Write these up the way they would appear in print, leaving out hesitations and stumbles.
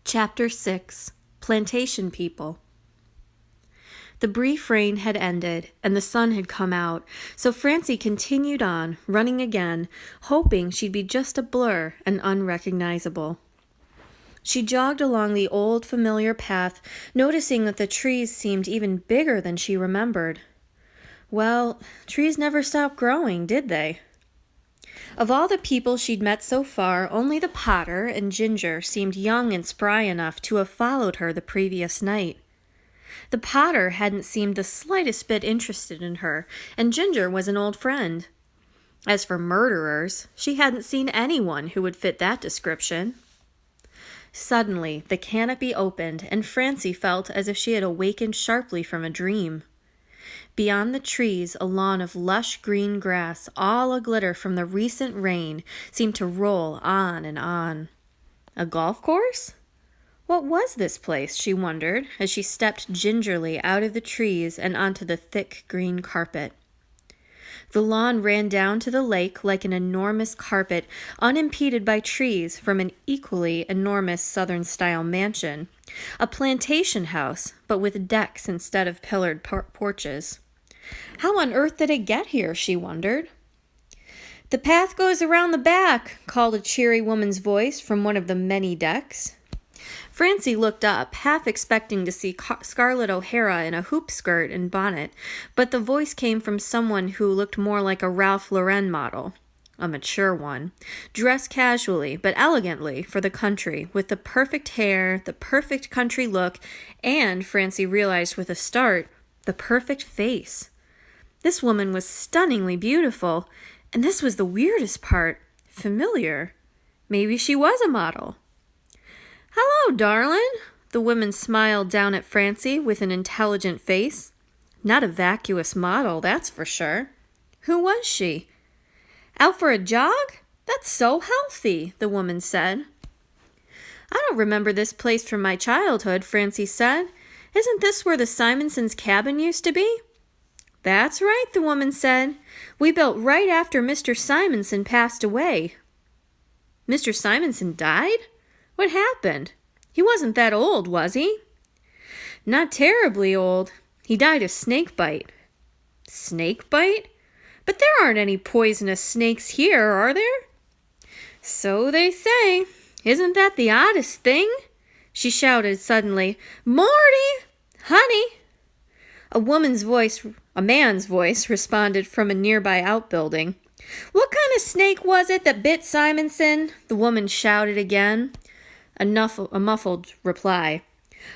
Chapter 6 Plantation People. The brief rain had ended, and the sun had come out, so Francie continued on, running again, hoping she'd be just a blur and unrecognizable. She jogged along the old, familiar path, noticing that the trees seemed even bigger than she remembered. Well, trees never stopped growing, did they? Of all the people she'd met so far, only the Potter and Ginger seemed young and spry enough to have followed her the previous night. The Potter hadn't seemed the slightest bit interested in her, and Ginger was an old friend. As for murderers, she hadn't seen anyone who would fit that description. Suddenly, the canopy opened, and Francie felt as if she had awakened sharply from a dream. Beyond the trees, a lawn of lush green grass, all a-glitter from the recent rain, seemed to roll on and on. A golf course? What was this place, she wondered, as she stepped gingerly out of the trees and onto the thick green carpet. The lawn ran down to the lake like an enormous carpet, unimpeded by trees, from an equally enormous Southern-style mansion, a plantation house, but with decks instead of pillared porches. How on earth did it get here, she wondered. "The path goes around the back," called a cheery woman's voice from one of the many decks. Francie looked up, half expecting to see Scarlett O'Hara in a hoop skirt and bonnet, but the voice came from someone who looked more like a Ralph Lauren model, a mature one, dressed casually but elegantly for the country, with the perfect hair, the perfect country look, and, Francie realized with a start, the perfect face. This woman was stunningly beautiful, and this was the weirdest part, familiar. Maybe she was a model. "Hello, darling," the woman smiled down at Francie with an intelligent face. Not a vacuous model, that's for sure. Who was she? "Out for a jog? That's so healthy," the woman said. "I don't remember this place from my childhood," Francie said. "Isn't this where the Simonsons' cabin used to be?" "That's right," the woman said. "We built right after Mr. Simonson passed away." "Mr. Simonson died? What happened? He wasn't that old, was he?" "Not terribly old. He died of snake bite." "Snake bite? But there aren't any poisonous snakes here, are there?" "So they say. Isn't that the oddest thing?" She shouted suddenly, "Morty! Honey!" A man's voice responded from a nearby outbuilding. "What kind of snake was it that bit Simonson?" the woman shouted again. A muffled reply.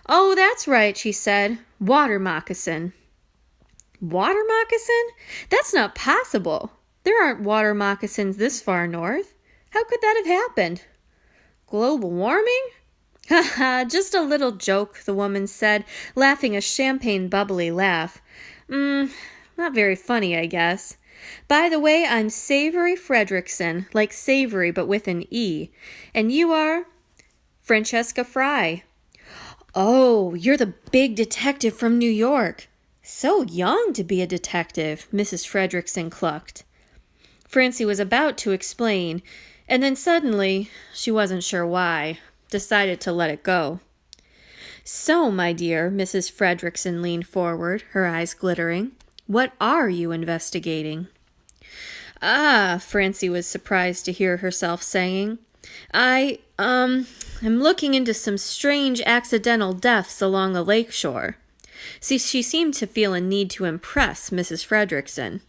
"Oh, that's right," she said. "Water moccasin." "Water moccasin? That's not possible. There aren't water moccasins this far north. How could that have happened?" "Global warming?" "Ha ha, just a little joke," the woman said, laughing a champagne bubbly laugh. Not very funny, I guess. By the way, I'm Savory Fredrickson, like savory but with an E. And you are?" "Francesca Fry." "Oh, you're the big detective from New York." "So young to be a detective," Mrs. Fredrickson clucked. Francie was about to explain, and then suddenly, she wasn't sure why, decided to let it go. "So, my dear," Mrs. Fredrickson leaned forward, her eyes glittering, "what are you investigating?" "Ah," Francie was surprised to hear herself saying, I'm looking into some strange accidental deaths along the lakeshore." See, she seemed to feel a need to impress Mrs. Fredrickson.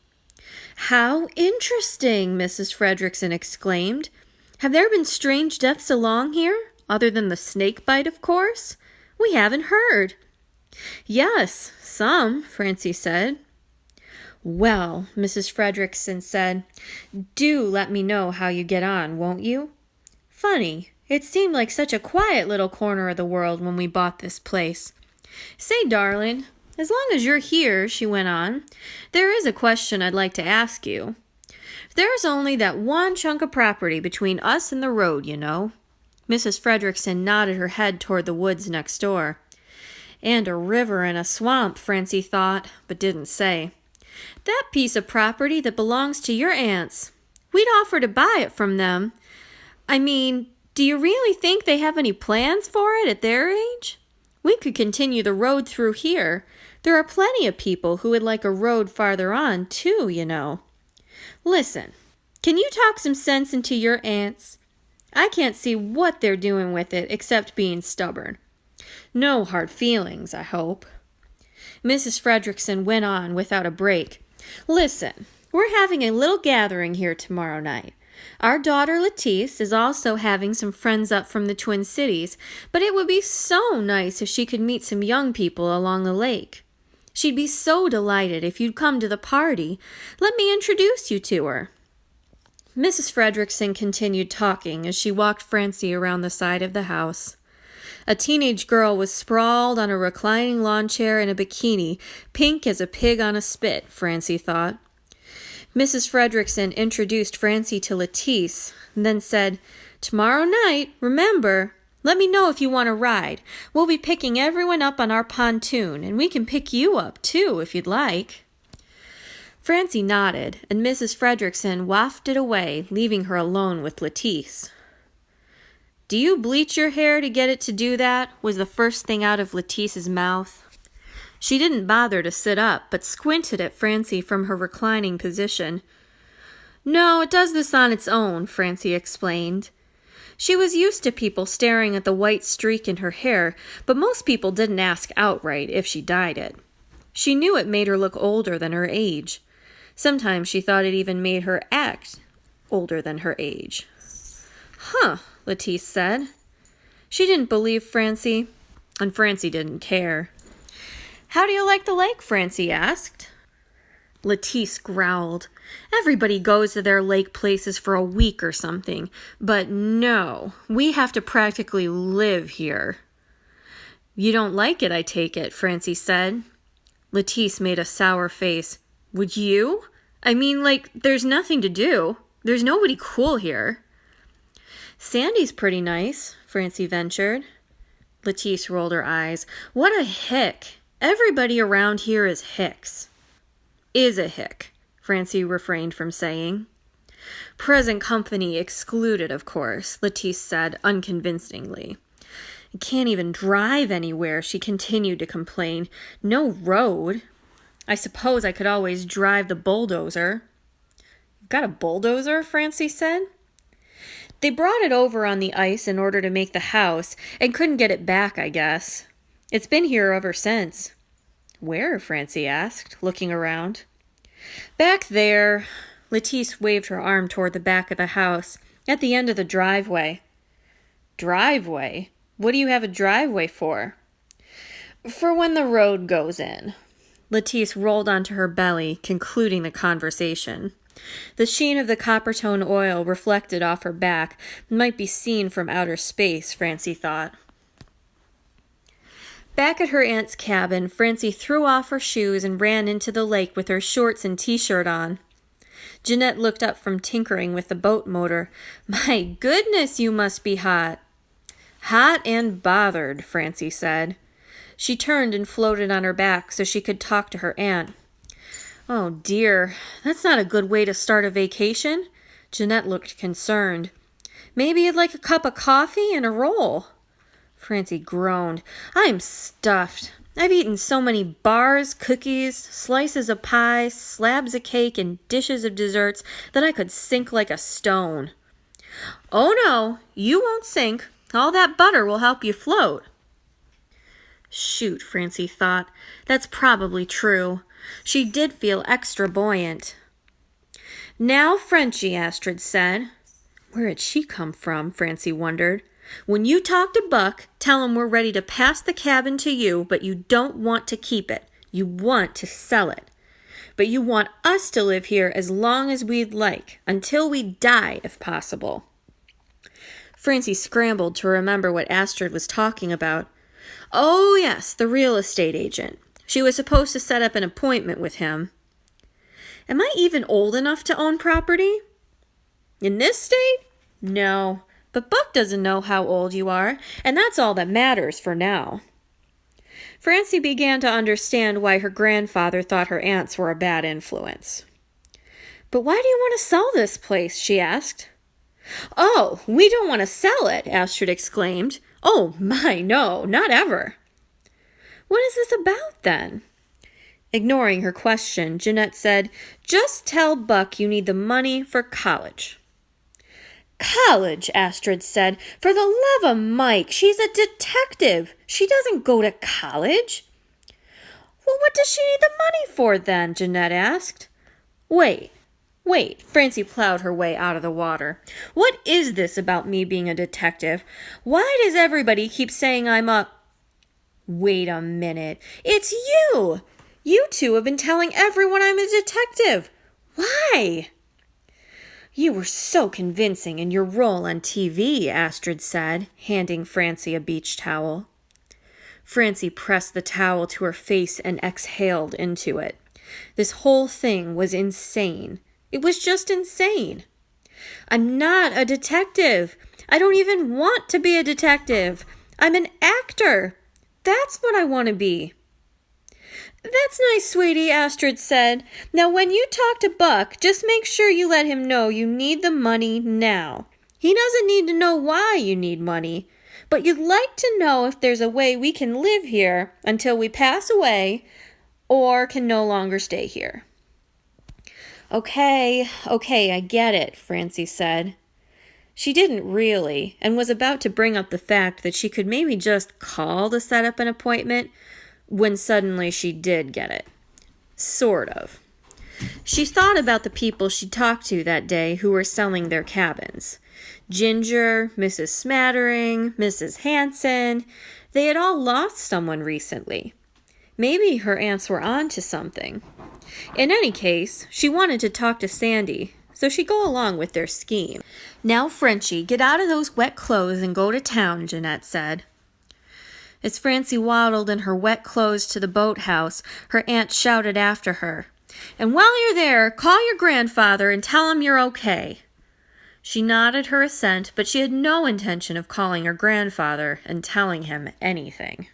"How interesting!" Mrs. Fredrickson exclaimed. "Have there been strange deaths along here, other than the snake bite, of course? We haven't heard." "Yes, some," Francie said. "Well," Mrs. Fredrickson said, "do let me know how you get on, won't you? Funny, it seemed like such a quiet little corner of the world when we bought this place. Say, darling, as long as you're here," she went on, "there is a question I'd like to ask you. There's only that one chunk of property between us and the road, you know." Mrs. Fredrickson nodded her head toward the woods next door. "And a river and a swamp," Francie thought, but didn't say. "That piece of property that belongs to your aunts. We'd offer to buy it from them. I mean, Do you really think they have any plans for it at their age? We could continue the road through here. There are plenty of people who would like a road farther on, too, you know. Listen, can you talk some sense into your aunts? I can't see what they're doing with it except being stubborn. No hard feelings, I hope. Mrs. Fredrickson went on without a break. Listen, we're having a little gathering here tomorrow night. Our daughter Lettice is also having some friends up from the Twin Cities, but it would be so nice if she could meet some young people along the lake. She'd be so delighted if you'd come to the party. Let me introduce you to her. Mrs. Fredrickson continued talking as she walked Francie around the side of the house. A teenage girl was sprawled on a reclining lawn chair in a bikini, pink as a pig on a spit, Francie thought. Mrs. Fredrickson introduced Francie to Lettice, and then said, "Tomorrow night, remember, let me know if you want to ride. We'll be picking everyone up on our pontoon, and we can pick you up, too, if you'd like." Francie nodded, and Mrs. Fredrickson wafted away, leaving her alone with Lettice. "Do you bleach your hair to get it to do that?" was the first thing out of Lettice's mouth. She didn't bother to sit up, but squinted at Francie from her reclining position. "No, it does this on its own," Francie explained. She was used to people staring at the white streak in her hair, but most people didn't ask outright if she dyed it. She knew it made her look older than her age. Sometimes she thought it even made her act older than her age. "Huh," Lettice said. She didn't believe Francie, and Francie didn't care. "How do you like the lake?" Francie asked. Lettice growled. "Everybody goes to their lake places for a week or something, but no, we have to practically live here." "You don't like it, I take it," Francie said. Lettice made a sour face. "Would you? I mean, like, there's nothing to do. There's nobody cool here." "Sandy's pretty nice," Francie ventured. Lettice rolled her eyes. "What a hick. Everybody around here is hicks." "Is a hick," Francie refrained from saying. "Present company excluded, of course," Lettice said unconvincingly. "I can't even drive anywhere," she continued to complain. "No road. I suppose I could always drive the bulldozer." "Got a bulldozer?" Francie said. "They brought it over on the ice in order to make the house, and couldn't get it back, I guess. It's been here ever since." "Where?" Francie asked, looking around. "Back there." Lettice waved her arm toward the back of the house, at the end of the driveway. "Driveway? What do you have a driveway for?" "For when the road goes in." Lettice rolled onto her belly, concluding the conversation. The sheen of the copper-tone oil reflected off her back might be seen from outer space, Francie thought. Back at her aunt's cabin, Francie threw off her shoes and ran into the lake with her shorts and t-shirt on. Jeanette looked up from tinkering with the boat motor. "My goodness, you must be hot." "Hot and bothered," Francie said. She turned and floated on her back so she could talk to her aunt. "Oh dear, that's not a good way to start a vacation." Jeanette looked concerned. "Maybe you'd like a cup of coffee and a roll." Francie groaned. "I'm stuffed. I've eaten so many bars, cookies, slices of pie, slabs of cake, and dishes of desserts that I could sink like a stone." "Oh no, you won't sink. All that butter will help you float." Shoot, Francie thought. That's probably true. She did feel extra buoyant. "Now, Frenchie," Astrid said. Where had she come from, Francie wondered. "When you talk to Buck, tell him we're ready to pass the cabin to you, but you don't want to keep it. You want to sell it. But you want us to live here as long as we'd like, until we die, if possible." Francie scrambled to remember what Astrid was talking about. Oh, yes, the real estate agent. She was supposed to set up an appointment with him. Am I even old enough to own property? In this state? No, but Buck doesn't know how old you are, and that's all that matters for now. Francie began to understand why her grandfather thought her aunts were a bad influence. "But why do you want to sell this place?" she asked. Oh, we don't want to sell it, Astrid exclaimed. Oh, my, no, not ever. What is this about, then? Ignoring her question, Jeanette said, Just tell Buck you need the money for college. College, Astrid said. For the love of Mike, she's a detective. She doesn't go to college. Well, what does she need the money for, then? Jeanette asked. Wait, Francie plowed her way out of the water. What is this about me being a detective? Why does everybody keep saying I'm a... Wait a minute. It's you! You two have been telling everyone I'm a detective. Why? You were so convincing in your role on TV, Astrid said, handing Francie a beach towel. Francie pressed the towel to her face and exhaled into it. This whole thing was insane. It was just insane. I'm not a detective. I don't even want to be a detective. I'm an actor. That's what I want to be. That's nice, sweetie, Astrid said. Now, when you talk to Buck, just make sure you let him know you need the money now. He doesn't need to know why you need money, but you'd like to know if there's a way we can live here until we pass away or can no longer stay here. Okay, I get it, Francie said. She didn't really, and was about to bring up the fact that she could maybe just call to set up an appointment when suddenly she did get it. Sort of. She thought about the people she'd talked to that day who were selling their cabins. Ginger, Mrs. Smattering, Mrs. Hanson. They had all lost someone recently. Maybe her aunts were on to something. In any case, she wanted to talk to Sandy, so she'd go along with their scheme. Now, Frenchie, get out of those wet clothes and go to town, Jeanette said. As Francie waddled in her wet clothes to the boathouse, her aunt shouted after her, And while you're there, call your grandfather and tell him you're okay. She nodded her assent, but she had no intention of calling her grandfather and telling him anything.